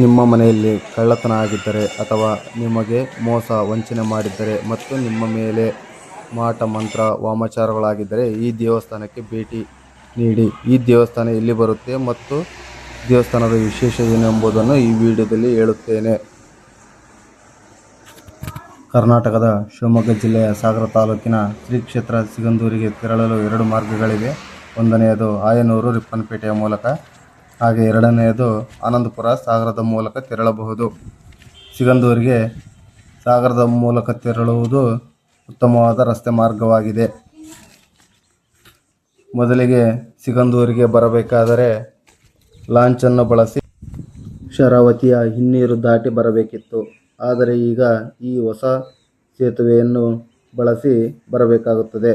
ನಿಮ್ಮ ಮನೆಯಲ್ಲಿ ಕಳ್ಳತನ ಆಗಿದ್ದರೆ ಅಥವಾ ನಿಮಗೆ ಮೋಸ ವಂಚನೆ ಮಾಡಿದ್ದರೆ ಮತ್ತು ನಿಮ್ಮ ಮೇಲೆ ಮಾಟ ಮಂತ್ರ ವಾಮಾಚಾರಗಳಾಗಿದ್ದರೆ ಈ ದೇವಸ್ಥಾನಕ್ಕೆ ಭೇಟಿ ನೀಡಿ. ಈ ದೇವಸ್ಥಾನ ಎಲ್ಲಿ ಬರುತ್ತೆ ಮತ್ತು ದೇವಸ್ಥಾನದ ವಿಶೇಷ ಏನು ಎಂಬುದನ್ನು ಈ ವಿಡಿಯೋದಲ್ಲಿ ಹೇಳುತ್ತೇನೆ. ಕರ್ನಾಟಕದ ಶಿವಮೊಗ್ಗ ಜಿಲ್ಲೆಯ ಸಾಗರ ತಾಲೂಕಿನ ಶ್ರೀ ಕ್ಷೇತ್ರ ಸಿಗಂದೂರಿಗೆ ತೆರಳಲು ಎರಡು ಮಾರ್ಗಗಳಿವೆ. ಒಂದನೆಯದು ಆಯನೂರು ರಿಪ್ಪನ್ಪೇಟೆಯ ಮೂಲಕ, ಹಾಗೆ ಎರಡನೆಯದು ಆನಂದಪುರ ಸಾಗರದ ಮೂಲಕ ತೆರಳಬಹುದು. ಸಿಗಂದೂರಿಗೆ ಸಾಗರದ ಮೂಲಕ ತೆರಳುವುದು ಉತ್ತಮವಾದ ರಸ್ತೆ ಮಾರ್ಗವಾಗಿದೆ. ಮೊದಲಿಗೆ ಸಿಗಂದೂರಿಗೆ ಬರಬೇಕಾದರೆ ಲಾಂಚನ್ನು ಬಳಸಿ ಶರಾವತಿಯ ಹಿನ್ನೀರು ದಾಟಿ ಬರಬೇಕಿತ್ತು. ಆದರೆ ಈಗ ಈ ಹೊಸ ಸೇತುವೆಯನ್ನು ಬಳಸಿ ಬರಬೇಕಾಗುತ್ತದೆ.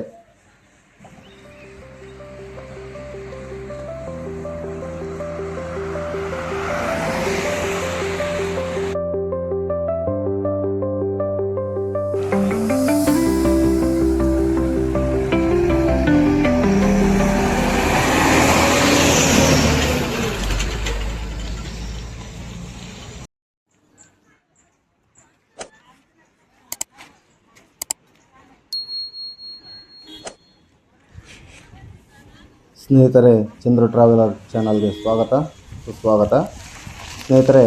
ಸ್ನೇಹಿತರೆ, ಚಂದ್ರು ಟ್ರಾವೆಲರ್ ಚಾನಲ್ಗೆ ಸುಸ್ವಾಗತ. ಸ್ನೇಹಿತರೆ,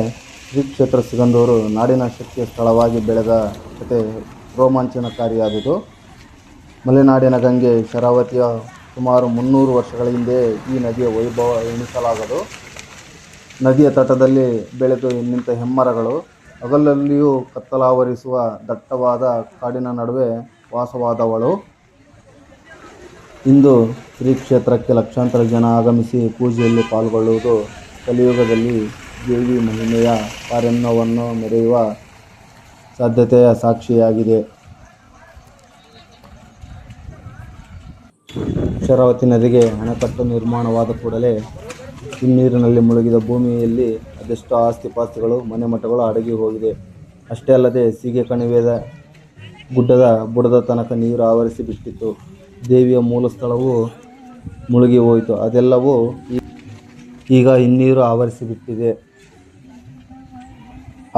ಶ್ರೀ ಕ್ಷೇತ್ರ ಸಿಗಂದೂರು ನಾಡಿನ ಶಕ್ತಿಯ ಸ್ಥಳವಾಗಿ ಬೆಳೆದ ಕತೆ ರೋಮಾಂಚನಕಾರಿಯಾದುದು. ಮಲೆನಾಡಿನ ಗಂಗೆ ಶರಾವತಿಯ ಸುಮಾರು 300 ವರ್ಷಗಳ ಹಿಂದೆ ಈ ನದಿಯ ವೈಭವ ಎಣಿಸಲಾಗದು. ನದಿಯ ತಟದಲ್ಲಿ ಬೆಳೆದು ನಿಂತ ಹೆಮ್ಮರಗಳು, ಹಗಲಲ್ಲಿಯೂ ಕತ್ತಲಾವರಿಸುವ ದಟ್ಟವಾದ ಕಾಡಿನ ನಡುವೆ ವಾಸವಾದವಳು. ಇಂದು ಶ್ರೀ ಕ್ಷೇತ್ರಕ್ಕೆ ಲಕ್ಷಾಂತರ ಜನ ಆಗಮಿಸಿ ಪೂಜೆಯಲ್ಲಿ ಪಾಲ್ಗೊಳ್ಳುವುದು ಕಲಿಯುಗದಲ್ಲಿ ದೇವಿ ಮಹಿಮೆಯ ಪಾರಮ್ಯವನ್ನು ಮೆರೆಯುವ ಸಾಧ್ಯತೆಯ ಸಾಕ್ಷಿಯಾಗಿದೆ. ಶರಾವತಿ ನದಿಗೆ ಅಣೆಕಟ್ಟು ನಿರ್ಮಾಣವಾದ ಕೂಡಲೇ ಹಿನ್ನೀರಿನಲ್ಲಿ ಮುಳುಗಿದ ಭೂಮಿಯಲ್ಲಿ ಅದೆಷ್ಟೋ ಆಸ್ತಿಪಾಸ್ತಿಗಳು, ಮನೆಮಠಗಳು ಅಡಗಿ ಹೋಗಿದೆ. ಅಷ್ಟೇ ಅಲ್ಲದೆ ಸೀಗೆ ಕಣಿವೆಯ ಗುಡ್ಡದ ಬುಡದ ತನಕ ನೀರು ಆವರಿಸಿ ಬಿಟ್ಟಿತ್ತು. ದೇವಿಯ ಮೂಲ ಸ್ಥಳವು ಮುಳುಗಿ ಹೋಯಿತು. ಅದೆಲ್ಲವೂ ಈಗ ಹಿನ್ನೀರು ಆವರಿಸಿಬಿಟ್ಟಿದೆ.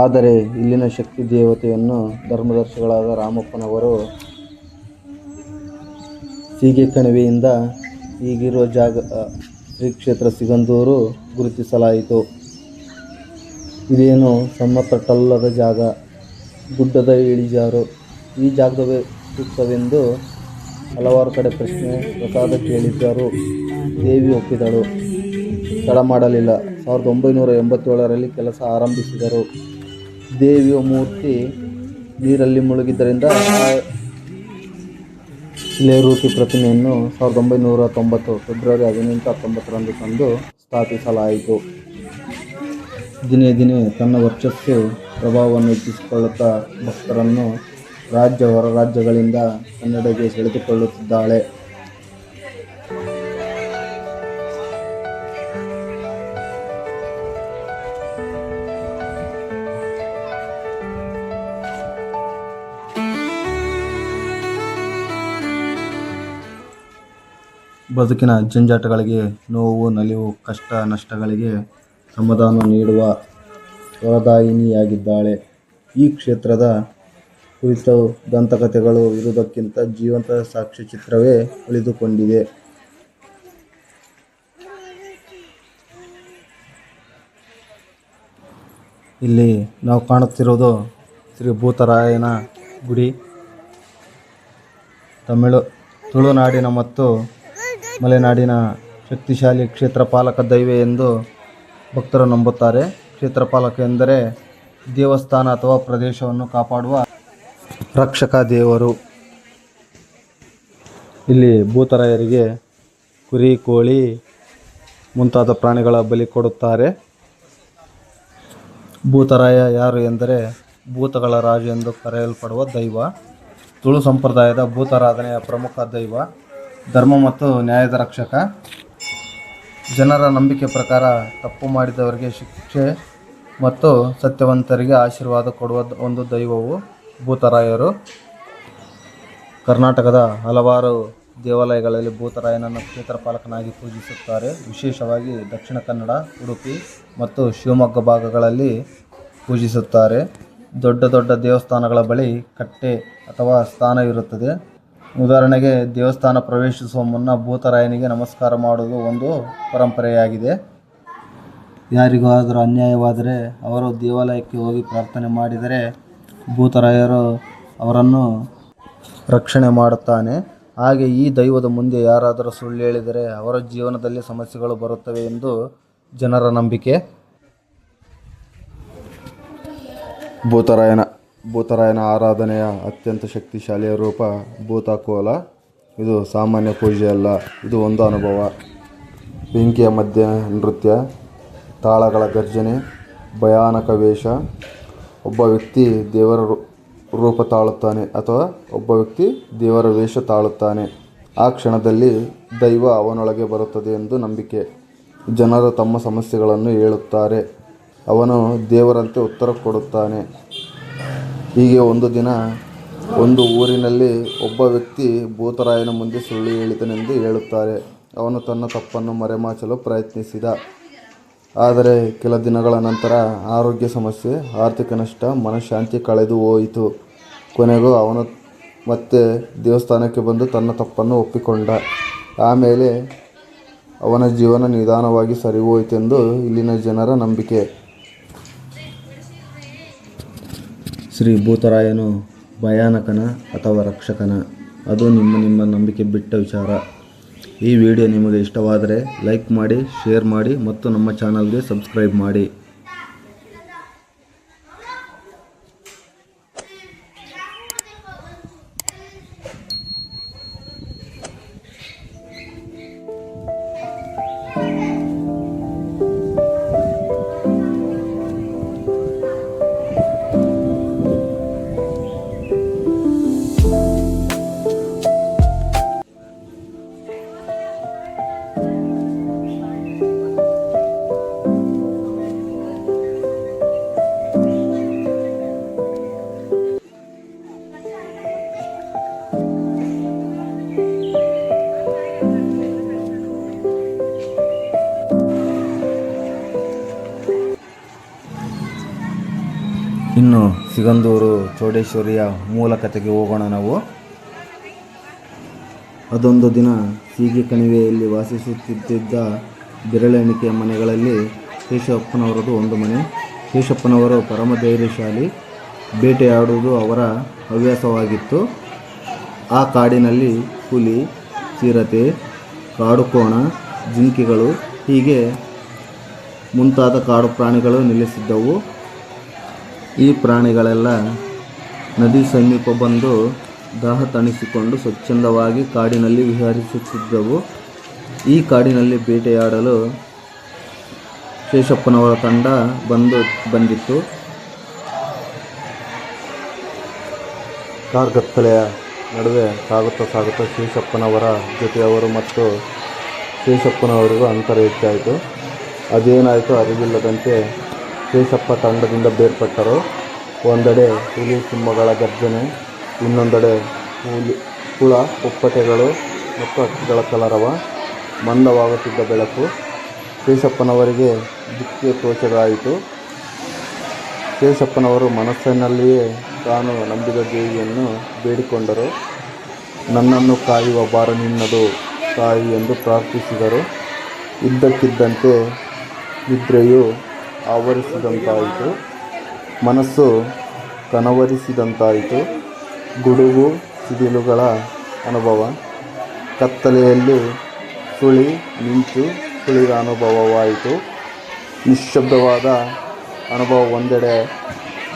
ಆದರೆ ಇಲ್ಲಿನ ಶಕ್ತಿ ದೇವತೆಯನ್ನು ಧರ್ಮದರ್ಶಿಗಳಾದ ರಾಮಪ್ಪನವರು ಸೀಗೆ ಕಣಿವೆಯಿಂದ ಈಗಿರುವ ಜಾಗ ಶ್ರೀ ಕ್ಷೇತ್ರ ಸಿಗಂದೂರು ಗುರುತಿಸಲಾಯಿತು. ಇದೇನು ಸಮತಟ್ಟಲ್ಲದ ಜಾಗ, ಗುಡ್ಡದ ಇಳಿಜಾರು. ಈ ಜಾಗದ ಸೂಕ್ತವೆಂದು ಹಲವಾರು ಕಡೆ ಪ್ರಶ್ನೆ ಪ್ರಸಾದ ಕೇಳಿದ್ದರು. ದೇವಿ ಒಪ್ಪಿದಳು, ತಡ ಮಾಡಲಿಲ್ಲ. 1987ರಲ್ಲಿ ಕೆಲಸ ಆರಂಭಿಸಿದರು. ದೇವಿಯ ಮೂರ್ತಿ ನೀರಲ್ಲಿ ಮುಳುಗಿದ್ದರಿಂದ ಶಿಲೆರೂಪಿ ಪ್ರತಿಮೆಯನ್ನು 1990 ಫೆಬ್ರವರಿ 18-19ರಂದು ತಂದು ಸ್ಥಾಪಿಸಲಾಯಿತು. ದಿನೇ ದಿನೇ ತನ್ನ ವರ್ಚಸ್ಸು ಪ್ರಭಾವವನ್ನು ಹೆಚ್ಚಿಸಿಕೊಳ್ಳುತ್ತಾ ಭಕ್ತರನ್ನು ರಾಜ್ಯ ಹೊರ ರಾಜ್ಯಗಳಿಂದ ಕನ್ನಡೆಗೆ ಸೆಳೆದುಕೊಳ್ಳುತ್ತಿದ್ದಾಳೆ. ಬದುಕಿನ ಜಂಜಾಟಗಳಿಗೆ, ನೋವು ನಲಿವು, ಕಷ್ಟ ನಷ್ಟಗಳಿಗೆ ಸಮಾಧಾನ ನೀಡುವ ವರದಾಯಿನಿಯಾಗಿದ್ದಾಳೆ. ಈ ಕ್ಷೇತ್ರದ ಕುರಿತು ದಂತಕಥೆಗಳು ಇರುವುದಕ್ಕಿಂತ ಜೀವಂತ ಸಾಕ್ಷ್ಯಚಿತ್ರವೇ ಉಳಿದುಕೊಂಡಿದೆ. ಇಲ್ಲಿ ನಾವು ಕಾಣುತ್ತಿರುವುದು ಶ್ರೀ ಭೂತರಾಯನ ಗುಡಿ. ತುಳುನಾಡಿನ ಮತ್ತು ಮಲೆನಾಡಿನ ಶಕ್ತಿಶಾಲಿ ಕ್ಷೇತ್ರಪಾಲಕ ದೈವ ಎಂದು ಭಕ್ತರು ನಂಬುತ್ತಾರೆ. ಕ್ಷೇತ್ರಪಾಲಕ ಎಂದರೆ ದೇವಸ್ಥಾನ ಅಥವಾ ಪ್ರದೇಶವನ್ನು ಕಾಪಾಡುವ ರಕ್ಷಕ ದೇವರು. ಇಲ್ಲಿ ಭೂತರಾಯರಿಗೆ ಕುರಿ, ಕೋಳಿ ಮುಂತಾದ ಪ್ರಾಣಿಗಳ ಬಲಿ ಕೊಡುತ್ತಾರೆ. ಭೂತರಾಯ ಯಾರು ಎಂದರೆ ಭೂತಗಳ ರಾಜು ಎಂದು ಕರೆಯಲ್ಪಡುವ ದೈವ. ತುಳು ಸಂಪ್ರದಾಯದ ಭೂತಾರಾಧನೆಯ ಪ್ರಮುಖ ದೈವ, ಧರ್ಮ ಮತ್ತು ನ್ಯಾಯದ ರಕ್ಷಕ. ಜನರ ನಂಬಿಕೆ ಪ್ರಕಾರ ತಪ್ಪು ಮಾಡಿದವರಿಗೆ ಶಿಕ್ಷೆ ಮತ್ತು ಸತ್ಯವಂತರಿಗೆ ಆಶೀರ್ವಾದ ಕೊಡುವ ಒಂದು ದೈವವು ಭೂತರಾಯರು. ಕರ್ನಾಟಕದ ಹಲವಾರು ದೇವಾಲಯಗಳಲ್ಲಿ ಭೂತರಾಯನನ್ನು ಕ್ಷೇತ್ರಪಾಲಕನಾಗಿ ಪೂಜಿಸುತ್ತಾರೆ. ವಿಶೇಷವಾಗಿ ದಕ್ಷಿಣ ಕನ್ನಡ, ಉಡುಪಿ ಮತ್ತು ಶಿವಮೊಗ್ಗ ಭಾಗಗಳಲ್ಲಿ ಪೂಜಿಸುತ್ತಾರೆ. ದೊಡ್ಡ ದೊಡ್ಡ ದೇವಸ್ಥಾನಗಳ ಬಳಿ ಕಟ್ಟೆ ಅಥವಾ ಸ್ಥಾನ ಇರುತ್ತದೆ. ಉದಾಹರಣೆಗೆ ದೇವಸ್ಥಾನ ಪ್ರವೇಶಿಸುವ ಮುನ್ನ ಭೂತರಾಯನಿಗೆ ನಮಸ್ಕಾರ ಮಾಡುವುದು ಒಂದು ಪರಂಪರೆಯಾಗಿದೆ. ಯಾರಿಗಾದರೂ ಅನ್ಯಾಯವಾದರೆ ಅವರು ದೇವಾಲಯಕ್ಕೆ ಹೋಗಿ ಪ್ರಾರ್ಥನೆ ಮಾಡಿದರೆ ಭೂತರಾಯರು ಅವರನ್ನು ರಕ್ಷಣೆ ಮಾಡುತ್ತಾನೆ. ಹಾಗೆ ಈ ದೈವದ ಮುಂದೆ ಯಾರಾದರೂ ಸುಳ್ಳು ಹೇಳಿದರೆ ಅವರ ಜೀವನದಲ್ಲಿ ಸಮಸ್ಯೆಗಳು ಬರುತ್ತವೆ ಎಂದು ಜನರ ನಂಬಿಕೆ. ಭೂತರಾಯನ ಆರಾಧನೆಯ ಅತ್ಯಂತ ಶಕ್ತಿಶಾಲಿಯ ರೂಪ ಭೂತಕೋಲ. ಇದು ಸಾಮಾನ್ಯ ಪೂಜೆಯಲ್ಲ, ಇದು ಒಂದು ಅನುಭವ. ಬೆಂಕಿಯ ಮಧ್ಯೆ ನೃತ್ಯ, ತಾಳಗಳ ಗರ್ಜನೆ, ಭಯಾನಕ ವೇಷ. ಒಬ್ಬ ವ್ಯಕ್ತಿ ದೇವರ ರೂಪ ತಾಳುತ್ತಾನೆ ಅಥವಾ ಒಬ್ಬ ವ್ಯಕ್ತಿ ದೇವರ ವೇಷ ತಾಳುತ್ತಾನೆ. ಆ ಕ್ಷಣದಲ್ಲಿ ದೈವ ಅವನೊಳಗೆ ಬರುತ್ತದೆ ಎಂದು ನಂಬಿಕೆ. ಜನರು ತಮ್ಮ ಸಮಸ್ಯೆಗಳನ್ನು ಹೇಳುತ್ತಾರೆ, ಅವನು ದೇವರಂತೆ ಉತ್ತರ ಕೊಡುತ್ತಾನೆ. ಹೀಗೆ ಒಂದು ದಿನ ಒಂದು ಊರಿನಲ್ಲಿ ಒಬ್ಬ ವ್ಯಕ್ತಿ ಭೂತರಾಯನ ಮುಂದೆ ಸುಳ್ಳು ಹೇಳಿದನೆಂದು ಹೇಳುತ್ತಾರೆ. ಅವನು ತನ್ನ ತಪ್ಪನ್ನು ಮರೆಮಾಚಲು ಪ್ರಯತ್ನಿಸಿದ. ಆದರೆ ಕೆಲ ದಿನಗಳ ನಂತರ ಆರೋಗ್ಯ ಸಮಸ್ಯೆ, ಆರ್ಥಿಕ ನಷ್ಟ, ಮನಃಶಾಂತಿ ಕಳೆದು ಹೋಯಿತು. ಕೊನೆಗೂ ಅವನು ಮತ್ತೆ ದೇವಸ್ಥಾನಕ್ಕೆ ಬಂದು ತನ್ನ ತಪ್ಪನ್ನು ಒಪ್ಪಿಕೊಂಡ. ಆಮೇಲೆ ಅವನ ಜೀವನ ನಿಧಾನವಾಗಿ ಸರಿ ಹೋಯಿತೆಂದು ಇಲ್ಲಿನ ಜನರ ನಂಬಿಕೆ. ಶ್ರೀ ಭೂತರಾಯನು ಭಯಾನಕನ ಅಥವಾ ರಕ್ಷಕನ? ಅದು ನಿಮ್ಮ ನಂಬಿಕೆ ಬಿಟ್ಟ ವಿಚಾರ. ಈ ವಿಡಿಯೋ ನಿಮಗೆ ಇಷ್ಟವಾದರೆ ಲೈಕ್ ಮಾಡಿ, ಶೇರ್ ಮಾಡಿ ಮತ್ತು ನಮ್ಮ ಚಾನಲ್ಗೆ ಸಬ್ಸ್ಕ್ರೈಬ್ ಮಾಡಿ. ಇನ್ನು ಸಿಗಂದೂರು ಚೌಡೇಶ್ವರಿಯ ಮೂಲ ಕಥೆಗೆ ಹೋಗೋಣ ನಾವು. ಅದೊಂದು ದಿನ ಸೀಗೆ ಕಣಿವೆಯಲ್ಲಿ ವಾಸಿಸುತ್ತಿದ್ದ ಬೆರಳೆಣಿಕೆಯ ಮನೆಗಳಲ್ಲಿ ಶೇಷಪ್ಪನವರದು ಒಂದು ಮನೆ. ಶೇಷಪ್ಪನವರು ಪರಮ ಧೈರ್ಯಶಾಲಿ. ಬೇಟೆಯಾಡುವುದು ಅವರ ಹವ್ಯಾಸವಾಗಿತ್ತು. ಆ ಕಾಡಿನಲ್ಲಿ ಹುಲಿ, ಚಿರತೆ, ಕಾಡುಕೋಣ, ಜಿಂಕೆಗಳು ಹೀಗೆ ಮುಂತಾದ ಕಾಡು ಪ್ರಾಣಿಗಳು ನೆಲೆಸಿದ್ದವು. ಈ ಪ್ರಾಣಿಗಳೆಲ್ಲ ನದಿ ಸಮೀಪ ಬಂದು ದಾಹ ತಣಿಸಿಕೊಂಡು ಸ್ವಚ್ಛಂದವಾಗಿ ಕಾಡಿನಲ್ಲಿ ವಿಹರಿಸುತ್ತಿದ್ದವು. ಈ ಕಾಡಿನಲ್ಲಿ ಬೇಟೆಯಾಡಲು ಶೇಷಪ್ಪನವರ ತಂಡ ಬಂದಿತ್ತು. ಕಾರ್ಗತ್ತಲೆಯ ನಡುವೆ ಸಾಗುತ್ತಾ ಶೇಷಪ್ಪನವರ ಜೊತೆಯವರು ಮತ್ತು ಶೇಷಪ್ಪನವರಿಗೂ ಅಂತರ ಹೆಚ್ಚಾಯಿತು. ಅದೇನಾಯಿತು ಅರಿವಿಲ್ಲದಂತೆ ಶೇಷಪ್ಪ ತಂಡದಿಂದ ಬೇರ್ಪಟ್ಟರು. ಒಂದೆಡೆ ಹುಲಿ ಸಿಂಹಗಳ ಗರ್ಜನೆ, ಇನ್ನೊಂದೆಡೆ ಹುಳ, ಉಪ್ಪಟೆಗಳು ಮತ್ತು ಹಕ್ಕಿಗಳ ಕಲರವ. ಮಂದವಾಗುತ್ತಿದ್ದ ಬೆಳಕು. ಶೇಷಪ್ಪನವರಿಗೆ ದಿಕ್ಕೆ ತೋಚದಾಯಿತು. ಶೇಷಪ್ಪನವರು ಮನಸ್ಸಿನಲ್ಲಿಯೇ ತಾನು ನಂಬಿದ ದೇವಿಯನ್ನು ಬೇಡಿಕೊಂಡರು. ನನ್ನನ್ನು ಕಾಯುವ ಭಾರ ನಿನ್ನದು ತಾಯಿ ಎಂದು ಪ್ರಾರ್ಥಿಸಿದರು. ಇದ್ದಕ್ಕಿದ್ದಂತೆ ನಿದ್ರೆಯು ಆವರಿಸಿದಂತಾಯಿತು. ಮನಸ್ಸು ಕನವರಿಸಿದಂತಾಯಿತು. ಗುಡುಗು ಸಿಡಿಲುಗಳ ಅನುಭವ. ಕತ್ತಲೆಯಲ್ಲಿ ಸುಳಿ ಮಿಂಚು ಸುಳಿದ ಅನುಭವವಾಯಿತು. ನಿಶ್ಶಬ್ದವಾದ ಅನುಭವ ಒಂದೆಡೆ,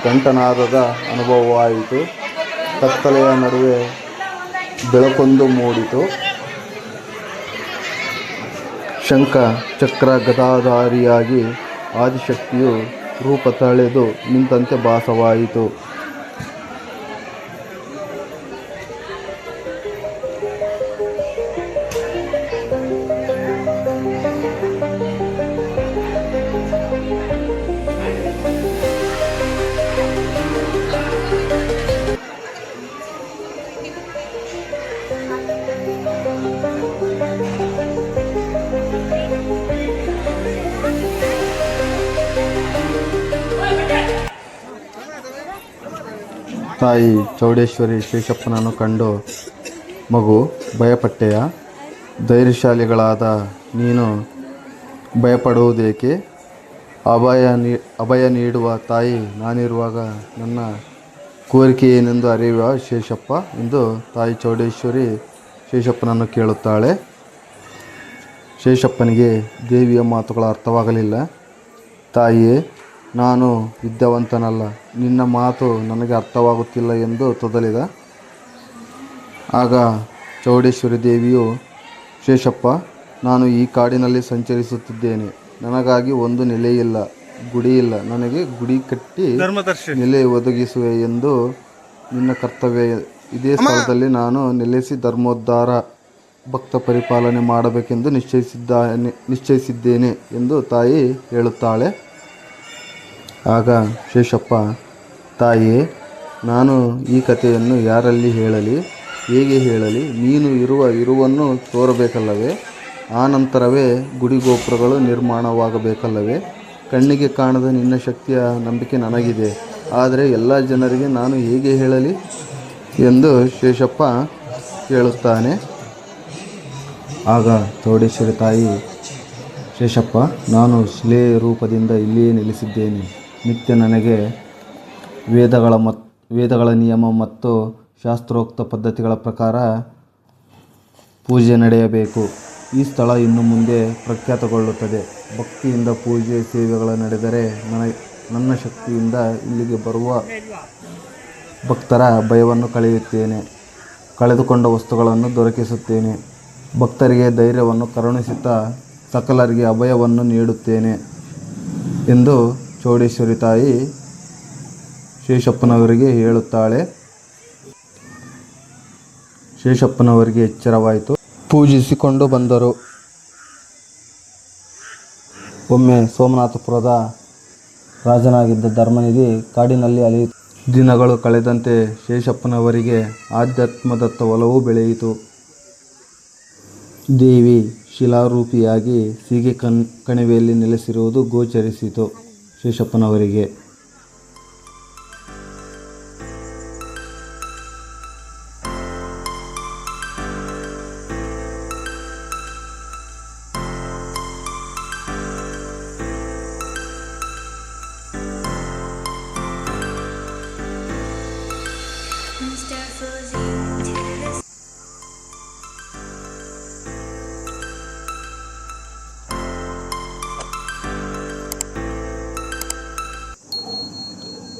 ಕಂಠನಾದದ ಅನುಭವವಾಯಿತು. ಕತ್ತಲೆಯ ನಡುವೆ ಬೆಳಕೊಂದು ಮೂಡಿತು. ಶಂಖ ಚಕ್ರ ಗದಾಧಾರಿಯಾಗಿ ಆದಿಶಕ್ತಿಯು ರೂಪ ತಳೆದು ನಿಂತಂತೆ ಭಾಸವಾಯಿತು. ತಾಯಿ ಚೌಡೇಶ್ವರಿ ಶೇಷಪ್ಪನನ್ನು ಕಂಡು, ಮಗು ಭಯಪಟ್ಟೆಯ? ಧೈರ್ಯಶಾಲಿಗಳಾದ ನೀನು ಭಯಪಡುವುದೇಕೆ? ಅಭಯ ನೀಡುವ ತಾಯಿ ನಾನಿರುವಾಗ ನನ್ನ ಕೋರಿಕೆ ಏನೆಂದು ಅರಿಯುವ ಶೇಷಪ್ಪ ಎಂದು ತಾಯಿ ಚೌಡೇಶ್ವರಿ ಶೇಷಪ್ಪನನ್ನು ಕೇಳುತ್ತಾಳೆ. ಶೇಷಪ್ಪನಿಗೆ ದೇವಿಯ ಮಾತುಗಳ ಅರ್ಥವಾಗಲಿಲ್ಲ. ತಾಯಿಯೇ, ನಾನು ವಿದ್ಯಾವಂತನಲ್ಲ, ನಿನ್ನ ಮಾತು ನನಗೆ ಅರ್ಥವಾಗುತ್ತಿಲ್ಲ ಎಂದು ತೊದಲಿದ. ಆಗ ಚೌಡೇಶ್ವರಿ ದೇವಿಯು, ಶೇಷಪ್ಪ, ನಾನು ಈ ಕಾಡಿನಲ್ಲಿ ಸಂಚರಿಸುತ್ತಿದ್ದೇನೆ. ನನಗಾಗಿ ಒಂದು ನೆಲೆಯಿಲ್ಲ, ಗುಡಿಯಿಲ್ಲ. ನನಗೆ ಗುಡಿ ಕಟ್ಟಿ ನೆಲೆ ಒದಗಿಸುವೆ ಎಂದು ನಿನ್ನ ಕರ್ತವ್ಯ. ಇದೇ ಸ್ಥಳದಲ್ಲಿ ನಾನು ನೆಲೆಸಿ ಧರ್ಮೋದ್ಧಾರ, ಭಕ್ತ ಪರಿಪಾಲನೆ ಮಾಡಬೇಕೆಂದು ನಿಶ್ಚಯಿಸಿದ್ದೇನೆ ಎಂದು ತಾಯಿ ಹೇಳುತ್ತಾಳೆ. ಆಗ ಶೇಷಪ್ಪ, ತಾಯಿಯೇ, ನಾನು ಈ ಕಥೆಯನ್ನು ಯಾರಲ್ಲಿ ಹೇಳಲಿ, ಹೇಗೆ ಹೇಳಲಿ? ನೀನು ಇರುವನ್ನು ತೋರಬೇಕಲ್ಲವೇ? ಆ ನಂತರವೇ ಗುಡಿಗೋಪುರಗಳು ನಿರ್ಮಾಣವಾಗಬೇಕಲ್ಲವೇ? ಕಣ್ಣಿಗೆ ಕಾಣದ ನಿನ್ನ ಶಕ್ತಿಯ ನಂಬಿಕೆ ನನಗಿದೆ, ಆದರೆ ಎಲ್ಲ ಜನರಿಗೆ ನಾನು ಹೇಗೆ ಹೇಳಲಿ ಎಂದು ಶೇಷಪ್ಪ ಕೇಳುತ್ತಾನೆ. ಆಗ ಚೌಡೇಶ್ವರಿ ತಾಯಿ, ಶೇಷಪ್ಪ, ನಾನು ಶಿಲೆ ರೂಪದಿಂದ ಇಲ್ಲಿಯೇ ನೆಲೆಸಿದ್ದೇನೆ. ನಿತ್ಯ ನನಗೆ ವೇದಗಳ ನಿಯಮ ಮತ್ತು ಶಾಸ್ತ್ರೋಕ್ತ ಪದ್ಧತಿಗಳ ಪ್ರಕಾರ ಪೂಜೆ ನಡೆಯಬೇಕು. ಈ ಸ್ಥಳ ಇನ್ನು ಮುಂದೆ ಪ್ರಖ್ಯಾತಗೊಳ್ಳುತ್ತದೆ. ಭಕ್ತಿಯಿಂದ ಪೂಜೆ ಸೇವೆಗಳು ನಡೆದರೆ ನನ್ನ ಶಕ್ತಿಯಿಂದ ಇಲ್ಲಿಗೆ ಬರುವ ಭಕ್ತರ ಭಯವನ್ನು ಕಳೆಯುತ್ತೇನೆ, ಕಳೆದುಕೊಂಡ ವಸ್ತುಗಳನ್ನು ದೊರಕಿಸುತ್ತೇನೆ, ಭಕ್ತರಿಗೆ ಧೈರ್ಯವನ್ನು ಕರುಣಿಸುತ್ತಾ ಸಕಲರಿಗೆ ಅಭಯವನ್ನು ನೀಡುತ್ತೇನೆ ಎಂದು ಚೌಡೇಶ್ವರಿ ತಾಯಿ ಶೇಷಪ್ಪನವರಿಗೆ ಹೇಳುತ್ತಾಳೆ. ಶೇಷಪ್ಪನವರಿಗೆ ಎಚ್ಚರವಾಯಿತು. ಪೂಜಿಸಿಕೊಂಡು ಬಂದರು. ಒಮ್ಮೆ ಸೋಮನಾಥಪುರದ ರಾಜನಾಗಿದ್ದ ಧರ್ಮನಿಧಿ ಕಾಡಿನಲ್ಲಿ ಅಲೆಯುತ್ತ ದಿನಗಳು ಕಳೆದಂತೆ ಶೇಷಪ್ಪನವರಿಗೆ ಆಧ್ಯಾತ್ಮದತ್ತ ಒಲವು ಬೆಳೆಯಿತು. ದೇವಿ ಶಿಲಾರೂಪಿಯಾಗಿ ಸೀಗೆ ಕಣಿವೆಯಲ್ಲಿ ನೆಲೆಸಿರುವುದು ಗೋಚರಿಸಿತು ಶೇಷಪ್ಪನವರಿಗೆ.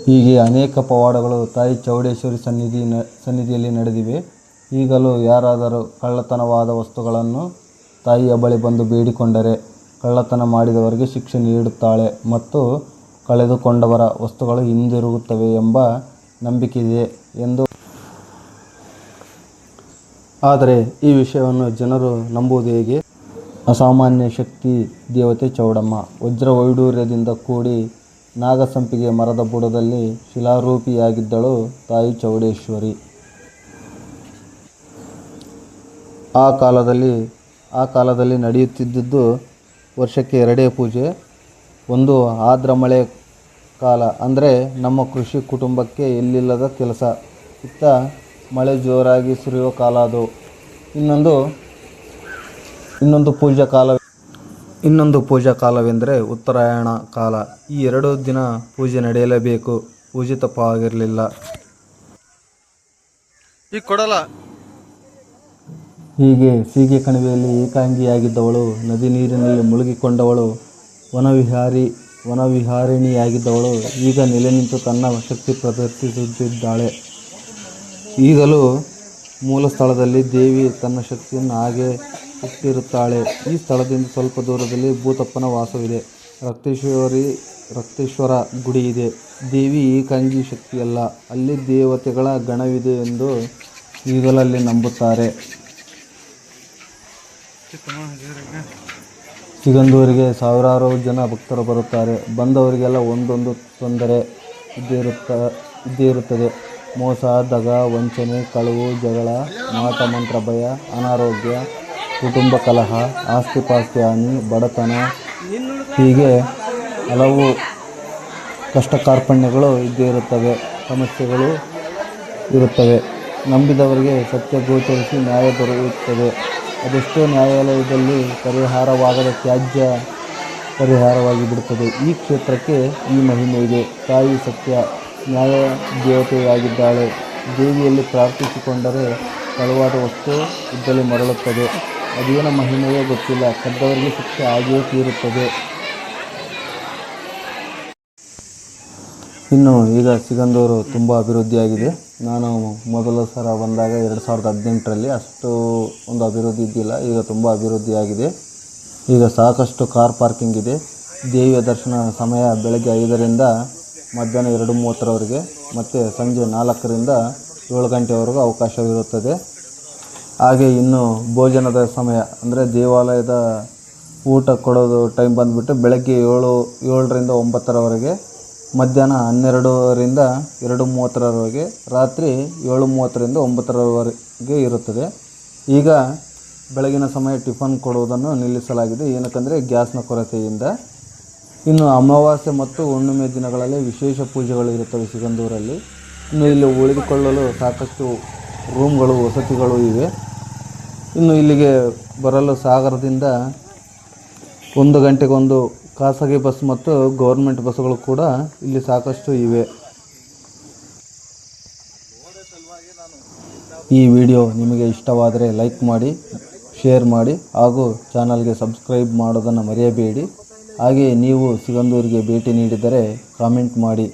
ಹೀಗೆ ಅನೇಕ ಪವಾಡಗಳು ತಾಯಿ ಚೌಡೇಶ್ವರಿ ಸನ್ನಿಧಿಯಲ್ಲಿ ನಡೆದಿವೆ. ಈಗಲೂ ಯಾರಾದರೂ ಕಳ್ಳತನವಾದ ವಸ್ತುಗಳನ್ನು ತಾಯಿಯ ಬಳಿ ಬಂದು ಬೇಡಿಕೊಂಡರೆ ಕಳ್ಳತನ ಮಾಡಿದವರಿಗೆ ಶಿಕ್ಷೆ ನೀಡುತ್ತಾಳೆ ಮತ್ತು ಕಳೆದುಕೊಂಡವರ ವಸ್ತುಗಳು ಹಿಂದಿರುಗುತ್ತವೆ ಎಂಬ ನಂಬಿಕೆಯಿದೆ ಎಂದು. ಆದರೆ ಈ ವಿಷಯವನ್ನು ಜನರು ನಂಬುವುದು ಹೇಗೆ? ಅಸಾಮಾನ್ಯ ಶಕ್ತಿ ದೇವತೆ ಚೌಡಮ್ಮ ವಜ್ರ ವೈಡೂರ್ಯದಿಂದ ಕೂಡಿ ನಾಗಸಂಪಿಗೆ ಮರದ ಬುಡದಲ್ಲಿ ಶಿಲಾರೂಪಿಯಾಗಿದ್ದಳು ತಾಯಿ ಚೌಡೇಶ್ವರಿ. ಆ ಕಾಲದಲ್ಲಿ ನಡೆಯುತ್ತಿದ್ದುದು ವರ್ಷಕ್ಕೆ 2 ಪೂಜೆ. ಒಂದು ಆರ್ದ್ರ ಮಳೆ ಕಾಲ, ಅಂದರೆ ನಮ್ಮ ಕೃಷಿ ಕುಟುಂಬಕ್ಕೆ ಎಲ್ಲಿಲ್ಲದ ಕೆಲಸ. ಇತ್ತ ಮಳೆ ಜೋರಾಗಿ ಸುರಿಯುವ ಕಾಲ ಅದು. ಇನ್ನೊಂದು ಪೂಜಾ ಕಾಲವೆಂದರೆ ಉತ್ತರಾಯಣ ಕಾಲ. ಈ 2 ದಿನ ಪೂಜೆ ನಡೆಯಲೇಬೇಕು. ಪೂಜೆ ತಪ್ಪಾಗಿರಲಿಲ್ಲ. ಹೀಗೆ ಸೀಗೆ ಕಣಿವೆಯಲ್ಲಿ ಏಕಾಂಗಿಯಾಗಿದ್ದವಳು, ನದಿ ನೀರಿನಲ್ಲಿ ಮುಳುಗಿಕೊಂಡವಳು, ವನವಿಹಾರಿಣಿಯಾಗಿದ್ದವಳು ಈಗ ನೆಲೆ ನಿಂತು ತನ್ನ ಶಕ್ತಿ ಪ್ರದರ್ಶಿಸುತ್ತಿದ್ದಾಳೆ. ಈಗಲೂ ಮೂಲ ಸ್ಥಳದಲ್ಲಿ ದೇವಿ ತನ್ನ ಶಕ್ತಿಯನ್ನು ಹಾಗೆ ಇಟ್ಟಿರುತ್ತಾಳೆ. ಈ ಸ್ಥಳದಿಂದ ಸ್ವಲ್ಪ ದೂರದಲ್ಲಿ ಭೂತಪ್ಪನ ವಾಸವಿದೆ. ರಕ್ತೇಶ್ವರ ಗುಡಿ ಇದೆ. ದೇವಿ ಏಕಾಂಗಿ ಶಕ್ತಿಯಲ್ಲ, ಅಲ್ಲಿ ದೇವತೆಗಳ ಗಣವಿದೆ ಎಂದು ಈಗಲೂ ಅಲ್ಲಿ ನಂಬುತ್ತಾರೆ. ಸಿಗಂದೂರಿಗೆ ಸಾವಿರಾರು ಜನ ಭಕ್ತರು ಬರುತ್ತಾರೆ. ಬಂದವರಿಗೆಲ್ಲ ಒಂದೊಂದು ತೊಂದರೆ ಇದ್ದೇ ಇರುತ್ತದೆ. ಮೋಸ, ದಗ, ವಂಚನೆ, ಕಳವು, ಜಗಳ, ಮಾಟ ಮಂತ್ರ, ಭಯ, ಅನಾರೋಗ್ಯ, ಕುಟುಂಬ ಕಲಹ, ಆಸ್ತಿಪಾಸ್ತಿ ಹಾನಿ, ಬಡತನ, ಹೀಗೆ ಹಲವು ಕಷ್ಟ ಕಾರ್ಪಣ್ಯಗಳು ಇದ್ದೇ ಇರುತ್ತವೆ. ಸಮಸ್ಯೆಗಳು ಇರುತ್ತವೆ. ನಂಬಿದವರಿಗೆ ಸತ್ಯ ಗೋಚರಿಸಿ ನ್ಯಾಯ ದೊರೆಯುತ್ತದೆ. ಅದೆಷ್ಟೋ ನ್ಯಾಯಾಲಯದಲ್ಲಿ ಪರಿಹಾರವಾಗದ ತ್ಯಾಜ್ಯ ಪರಿಹಾರವಾಗಿ ಬಿಡುತ್ತದೆ. ಈ ಕ್ಷೇತ್ರಕ್ಕೆ ಈ ಮಹಿಮೆ ಇದೆ. ತಾಯಿ ಸತ್ಯ ನ್ಯಾಯ ದೇವತೆಯಾಗಿದ್ದಾಳೆ. ದೇವಿಯಲ್ಲಿ ಪ್ರಾರ್ಥಿಸಿಕೊಂಡರೆ ಕಳುವಾದ ವಸ್ತು ಇದ್ದಲ್ಲಿ ಮರಳುತ್ತದೆ. ಅದೇನ ಮಹಿಮೆಯೋ ಗೊತ್ತಿಲ್ಲ, ಕದ್ದವರಿಗೆ ಶಿಕ್ಷೆ ಆಗಿಯೇ ತೀರುತ್ತದೆ. ಇನ್ನು ಈಗ ಸಿಗಂದೂರು ತುಂಬ ಅಭಿವೃದ್ಧಿಯಾಗಿದೆ. ನಾನು ಮೊದಲ ಸಲ ಬಂದಾಗ 2018ರಲ್ಲಿ ಅಷ್ಟು ಒಂದು ಅಭಿವೃದ್ಧಿ ಇದ್ದಿಲ್ಲ. ಈಗ ತುಂಬ ಅಭಿವೃದ್ಧಿಯಾಗಿದೆ. ಈಗ ಸಾಕಷ್ಟು ಕಾರ್ ಪಾರ್ಕಿಂಗ್ ಇದೆ. ದೇವಿಯ ದರ್ಶನ ಸಮಯ ಬೆಳಗ್ಗೆ 5ರಿಂದ ಮಧ್ಯಾಹ್ನ 2:30ರವರೆಗೆ ಮತ್ತು ಸಂಜೆ 4ರಿಂದ 7 ಗಂಟೆವರೆಗೂ ಅವಕಾಶವಿರುತ್ತದೆ. ಹಾಗೆ ಇನ್ನು ಭೋಜನದ ಸಮಯ ಅಂದರೆ ದೇವಾಲಯದ ಊಟ ಕೊಡೋದು ಟೈಮ್ ಬಂದುಬಿಟ್ಟು ಬೆಳಗ್ಗೆ 7ರಿಂದ 9ರವರೆಗೆ, ಮಧ್ಯಾಹ್ನ 12ರಿಂದ 2:30ರವರೆಗೆ, ರಾತ್ರಿ 7:30ರಿಂದ 9ರವರೆಗೆ ಇರುತ್ತದೆ. ಈಗ ಬೆಳಗಿನ ಸಮಯ ಟಿಫನ್ ಕೊಡುವುದನ್ನು ನಿಲ್ಲಿಸಲಾಗಿದೆ, ಏನಕ್ಕಂದರೆ ಗ್ಯಾಸ್ನ ಕೊರತೆಯಿಂದ. ಇನ್ನು ಅಮಾವಾಸ್ಯೆ ಮತ್ತು ಹುಣ್ಣಿಮೆ ದಿನಗಳಲ್ಲಿ ವಿಶೇಷ ಪೂಜೆಗಳು ಇರುತ್ತವೆ ಸಿಗಂದೂರಲ್ಲಿ. ಇನ್ನು ಇಲ್ಲಿ ಉಳಿದುಕೊಳ್ಳಲು ಸಾಕಷ್ಟು ರೂಮ್ಗಳು, ವಸತಿಗಳು ಇವೆ. ಇನ್ನು ಇಲ್ಲಿಗೆ ಬರಲು ಸಾಗರದಿಂದ 1 ಗಂಟೆಗೊಂದು ಖಾಸಗಿ ಬಸ್ ಮತ್ತು ಗೌರ್ಮೆಂಟ್ ಬಸ್ಸುಗಳು ಕೂಡ ಇಲ್ಲಿ ಸಾಕಷ್ಟು ಇವೆ. ಈ ವಿಡಿಯೋ ನಿಮಗೆ ಇಷ್ಟವಾದರೆ ಲೈಕ್ ಮಾಡಿ, ಶೇರ್ ಮಾಡಿ ಹಾಗೂ ಚಾನಲ್ಗೆ ಸಬ್ಸ್ಕ್ರೈಬ್ ಮಾಡೋದನ್ನು ಮರೆಯಬೇಡಿ. ಹಾಗೆಯೇ ನೀವು ಸಿಗಂದೂರಿಗೆ ಭೇಟಿ ನೀಡಿದರೆ ಕಾಮೆಂಟ್ ಮಾಡಿ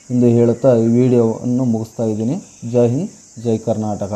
ಎಂದು ಹೇಳುತ್ತಾ ಈ ವಿಡಿಯೋವನ್ನು ಮುಗಿಸ್ತಾ ಇದ್ದೀನಿ. ಜೈ ಹಿಂದ್, ಜೈ ಕರ್ನಾಟಕ.